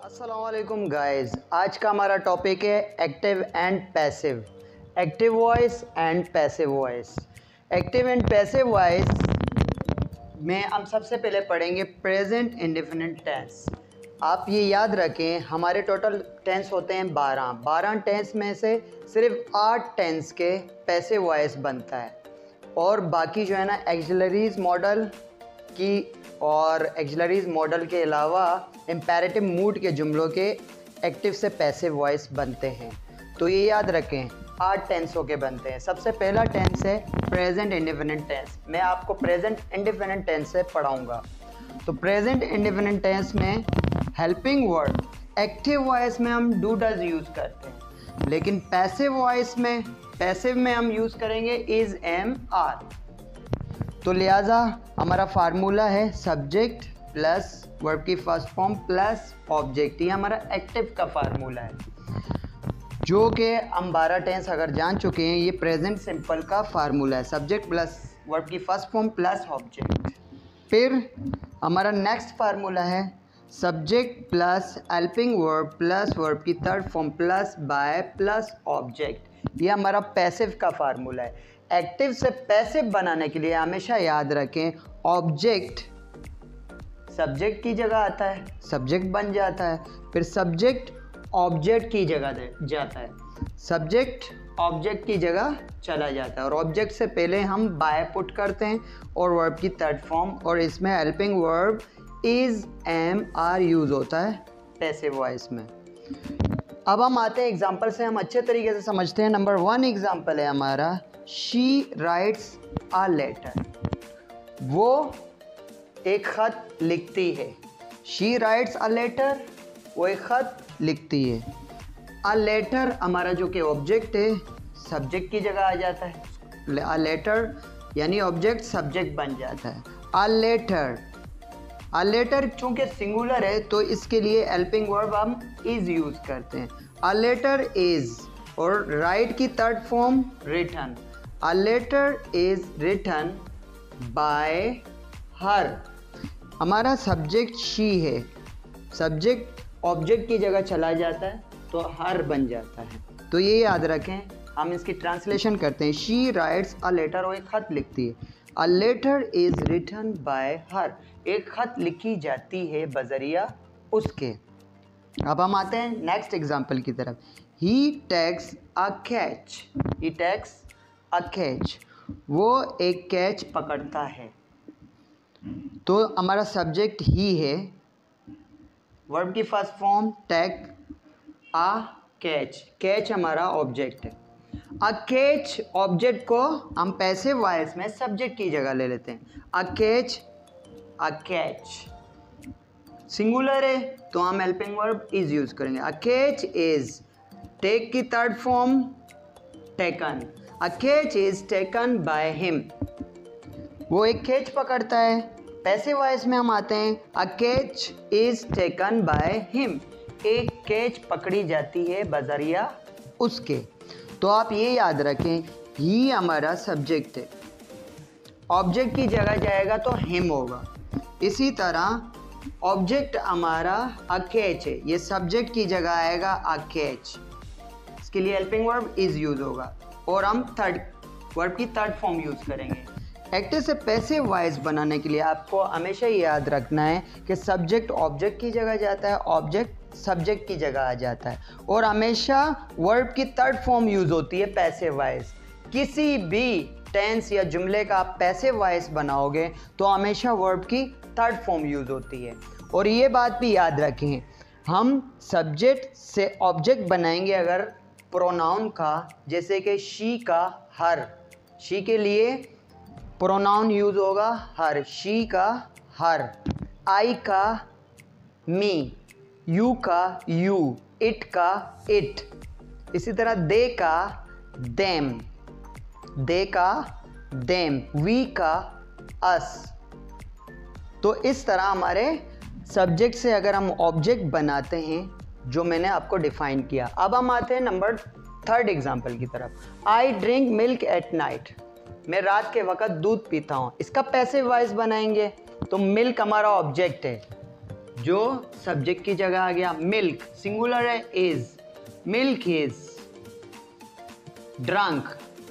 अस्सलामुअलैकुम गाइस, आज का हमारा टॉपिक है active and passive, active voice and passive voice. Active and passive voice में हम सबसे पहले पढ़ेंगे प्रेजेंट इंडेफिनिट टेंस। आप ये याद रखें, हमारे टोटल टेंस होते हैं 12 टेंस में से सिर्फ 8 टेंस के पैसिव वॉइस बनता है और बाकी जो है ना एक्सिलरीज मॉडल की और एक्सिलरीज मॉडल के अलावा इम्पेरेटिव मूड के जुमलों के एक्टिव से पैसिव वॉइस बनते हैं। तो ये याद रखें 8 टेंसों के बनते हैं। सबसे पहला टेंस है प्रेजेंट इंडेफिनिट टेंस। मैं आपको प्रेजेंट इंडेफिनिट टेंस से पढ़ाऊंगा। तो प्रेजेंट इंडेफिनिट टेंस में हेल्पिंग वर्ड एक्टिव वॉइस में हम डू डज यूज़ करते हैं, लेकिन पैसिव वॉइस में हम यूज़ करेंगे इज़ एम आर। तो लिहाजा हमारा फार्मूला है सब्जेक्ट प्लस वर्ब की फर्स्ट फॉर्म प्लस ऑब्जेक्ट। ये हमारा एक्टिव का फार्मूला है, जो कि हम 12 टेंस अगर जान चुके हैं। ये प्रेजेंट सिंपल का फार्मूला है, सब्जेक्ट प्लस वर्ब की फर्स्ट फॉर्म प्लस ऑब्जेक्ट। फिर हमारा नेक्स्ट फार्मूला है subject plus helping verb plus verb की third form plus by plus object. ये हमारा पैसिव का फार्मूला है। एक्टिव से पैसिव बनाने के लिए हमेशा याद रखें ऑब्जेक्ट सब्जेक्ट की जगह आता है, सब्जेक्ट बन जाता है। फिर सब्जेक्ट ऑब्जेक्ट की जगह जाता है, सब्जेक्ट ऑब्जेक्ट की जगह चला जाता है और ऑब्जेक्ट से पहले हम बाय पुट करते हैं और वर्ब की थर्ड फॉर्म, और इसमें helping verb is am are use होता है पैसिव वॉइस में। अब हम आते हैं एग्जाम्पल से, हम अच्छे तरीके से समझते हैं। नंबर 1 एग्जाम्पल है हमारा शी राइट्स अ लेटर। वो एक ख़त लिखती है। शी राइट्स अ लेटर, वो एक ख़त लिखती है। अ लेटर हमारा जो कि ऑब्जेक्ट है सब्जेक्ट की जगह आ जाता है। अ लेटर यानी ऑब्जेक्ट सब्जेक्ट बन जाता है। अ लेटर चूँकि सिंगुलर है तो इसके लिए हेल्पिंग वर्ब हम इज़ यूज़ करते हैं। अ लेटर इज़, और राइट की third form written. A letter is written by her. हमारा सब्जेक्ट शी है, सब्जेक्ट ऑब्जेक्ट की जगह चला जाता है तो हर बन जाता है। तो ये याद रखें, हम इसकी ट्रांसलेशन करते हैं। शी राइट्स अ लेटर, वो एक ख़त लिखती है। A letter is written by her, एक ख़त लिखी जाती है बजरिया उसके। अब हम आते हैं नेक्स्ट एग्जाम्पल की तरफ। He takes a catch, he takes a catch, वो एक कैच पकड़ता है। तो हमारा सब्जेक्ट ही है, वर्ब की first form take a catch, catch हमारा ऑब्जेक्ट है। अ कैच ऑब्जेक्ट को हम पैसिव वॉइस में सब्जेक्ट की जगह ले लेते हैं। A catch, a catch singular है तो हम हेल्पिंग वर्ब इज यूज़ करेंगे। अ कैच इज, टेक की third form taken. A catch is taken by him, वो एक कैच पकड़ता है। पैसिव वॉइस में हम आते हैं a catch is taken by him, एक कैच पकड़ी जाती है बजरिया उसके। तो आप ये याद रखें, ही हमारा सब्जेक्ट है, ऑब्जेक्ट की जगह जाएगा तो हिम होगा। इसी तरह ऑब्जेक्ट हमारा अ कैच है, ये सब्जेक्ट की जगह आएगा अ कैच, इसके लिए हेल्पिंग वर्ब इज यूज होगा और हम थर्ड वर्ब की थर्ड फॉर्म यूज़ करेंगे। एक्टिव से पैसिव वॉइस बनाने के लिए आपको हमेशा याद रखना है कि सब्जेक्ट ऑब्जेक्ट की जगह जाता है, ऑब्जेक्ट सब्जेक्ट की जगह आ जाता है, और हमेशा वर्ब की थर्ड फॉर्म यूज़ होती है पैसिव वॉइस। किसी भी टेंस या जुमले का आप पैसिव वॉइस बनाओगे तो हमेशा वर्ब की थर्ड फॉर्म यूज़ होती है। और ये बात भी याद रखें, हम सब्जेक्ट से ऑब्जेक्ट बनाएंगे अगर प्रोनाउन का, जैसे कि शी का हर, शी के लिए प्रोनाउन यूज़ होगा हर, शी का हर, आई का मी, यू का यू, इट का इट, इसी तरह दे का देम, दे का देम, वी का अस। तो इस तरह हमारे सब्जेक्ट से अगर हम ऑब्जेक्ट बनाते हैं जो मैंने आपको डिफाइन किया। अब हम आते हैं नंबर 3 एग्जाम्पल की तरफ। I drink milk at night, मैं रात के वक़्त दूध पीता हूँ। इसका पैसिव वॉइस बनाएंगे तो मिल्क हमारा ऑब्जेक्ट है, जो सब्जेक्ट की जगह आ गया। मिल्क सिंगुलर है is, milk is. Drunk,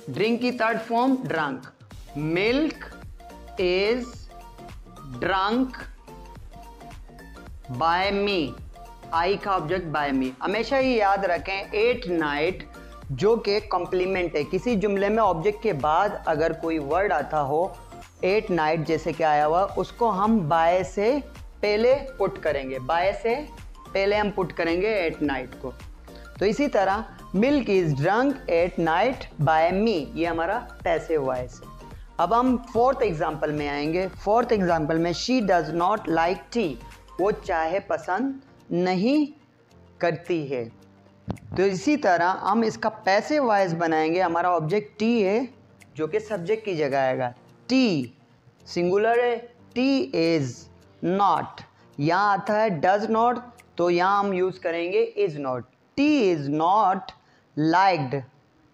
drink की third form drunk, milk is drunk by me, I का ऑब्जेक्ट बाय मी। हमेशा ही याद रखें एट नाइट जो कि कॉम्प्लीमेंट है, किसी जुमले में ऑब्जेक्ट के बाद अगर कोई वर्ड आता हो, एट नाइट जैसे कि आया हुआ, उसको हम बाय से पहले पुट करेंगे, बाय से पहले हम पुट करेंगे एट नाइट को। तो इसी तरह milk is drunk at night by me, ये हमारा पैसिव वॉइस है। अब हम फोर्थ एग्जाम्पल में आएंगे। फोर्थ एग्जाम्पल में she does not like T, वो चाय पसंद नहीं करती है। तो इसी तरह हम इसका पैसिव वॉइस बनाएंगे। हमारा ऑब्जेक्ट टी है जो कि सब्जेक्ट की जगह आएगा। टी सिंगुलर है, टी इज नॉट, यहाँ आता है डज नॉट, तो यहाँ हम यूज करेंगे is not. T is not liked,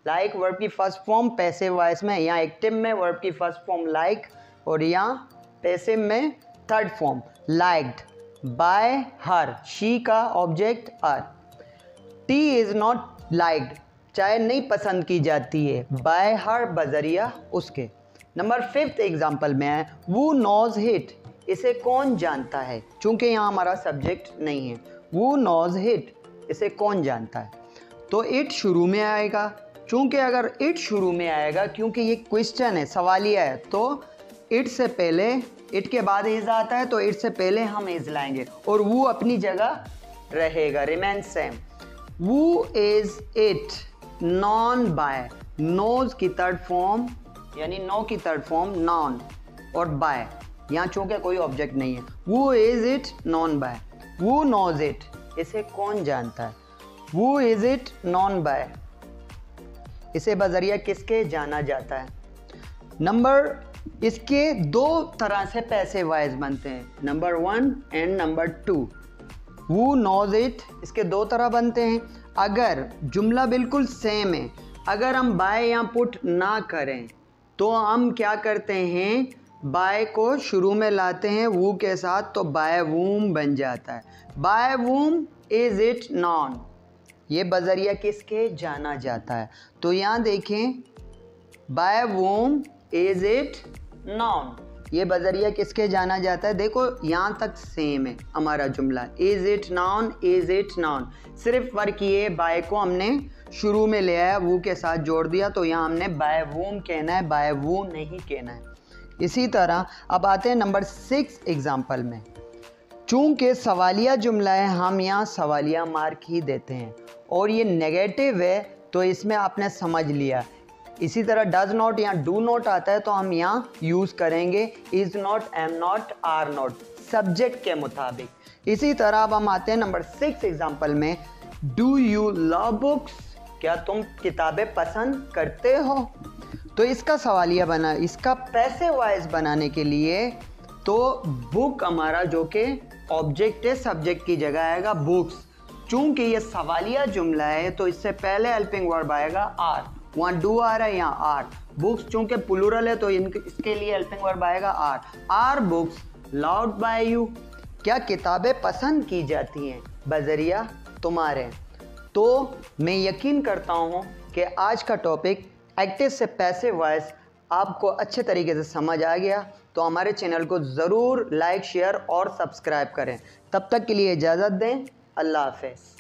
like verb की फर्स्ट फॉर्म पैसिव वॉइस में, यहाँ एक्टिव में वर्ब की फर्स्ट फॉर्म लाइक और यहाँ पैसिव में third form liked by her, she का object her. Tea is not liked, चाय नहीं पसंद की जाती है, बाय हर बजरिया उसके। नंबर फिफ्थ एग्जाम्पल में है वो नोज हिट, इसे कौन जानता है, चूंकि यहाँ हमारा सब्जेक्ट नहीं है। वो नोज हिट, इसे कौन जानता है, तो इट शुरू में आएगा। चूंकि अगर इट शुरू में आएगा, क्योंकि ये क्वेश्चन है, सवालिया है, तो इट से पहले, इट के बाद इज आता है, तो इट से पहले हम इज लाएंगे और वो अपनी जगह रहेगा, रिमेन सेम। वो is it known by, knows की थर्ड फॉर्म यानी नो की थर्ड फॉर्म नॉन और बाय, यहाँ चूंकि कोई ऑब्जेक्ट नहीं है। वो इज इट नॉन बाय, वो नोज इट, इसे कौन जानता है। वो इज इट नॉन बाय, इसे बजरिया किसके जाना जाता है। नंबर, इसके दो तरह से पैसिव वॉइस बनते हैं, नंबर 1 एंड नंबर 2। वो नोज इट, इसके दो तरह बनते हैं। अगर जुमला बिल्कुल सेम है, अगर हम बाय यहाँ पुट ना करें, तो हम क्या करते हैं, बाय को शुरू में लाते हैं वो के साथ, तो बाय वूम बन जाता है। बाय वूम इज इट नॉन, ये बजरिया किसके जाना जाता है। तो यहाँ देखें, बाय वूम इज इट नॉन, ये बजरिया किसके जाना जाता है। देखो यहाँ तक सेम है हमारा जुमला, is it non, is it non. सिर्फ फर्क ये, बाय को हमने शुरू में ले आया, वो के साथ जोड़ दिया, तो यहाँ हमने बाय वूम कहना है, बाय वो नहीं कहना है। इसी तरह अब आते हैं नंबर 6 एग्जाम्पल में। चूंकि सवालिया जुमला है, हम यहाँ सवालिया मार्क ही देते हैं और ये नेगेटिव है, तो इसमें आपने समझ लिया। इसी तरह डज नॉट या डू नॉट आता है, तो हम यहाँ यूज़ करेंगे is not, am not, are not, subject के मुताबिक। इसी तरह अब हम आते हैं नंबर 6 एग्जाम्पल में। डू यू लव बुक्स, क्या तुम किताबें पसंद करते हो। तो इसका सवालिया बना, इसका पैसिव वॉइस बनाने के लिए, तो बुक हमारा जो कि ऑब्जेक्ट है, सब्जेक्ट की जगह आएगा बुक्स। चूंकि ये सवालिया जुमला है, तो इससे पहले हेल्पिंग वर्ब आएगा आर, वहाँ डू आ रहा है, यहाँ आर। बुक्स चूंकि प्लूरल है, तो इसके लिए हेल्पिंग वर्ब आएगा are. Are books loved by you, क्या किताबें पसंद की जाती हैं बजरिया तुम्हारे। तो मैं यकीन करता हूँ कि आज का टॉपिक एक्टिव से पैसिव वॉइस आपको अच्छे तरीके से समझ आ गया। तो हमारे चैनल को ज़रूर लाइक, शेयर और सब्सक्राइब करें। तब तक के लिए इजाज़त दें, अल्लाह हाफ़िज़।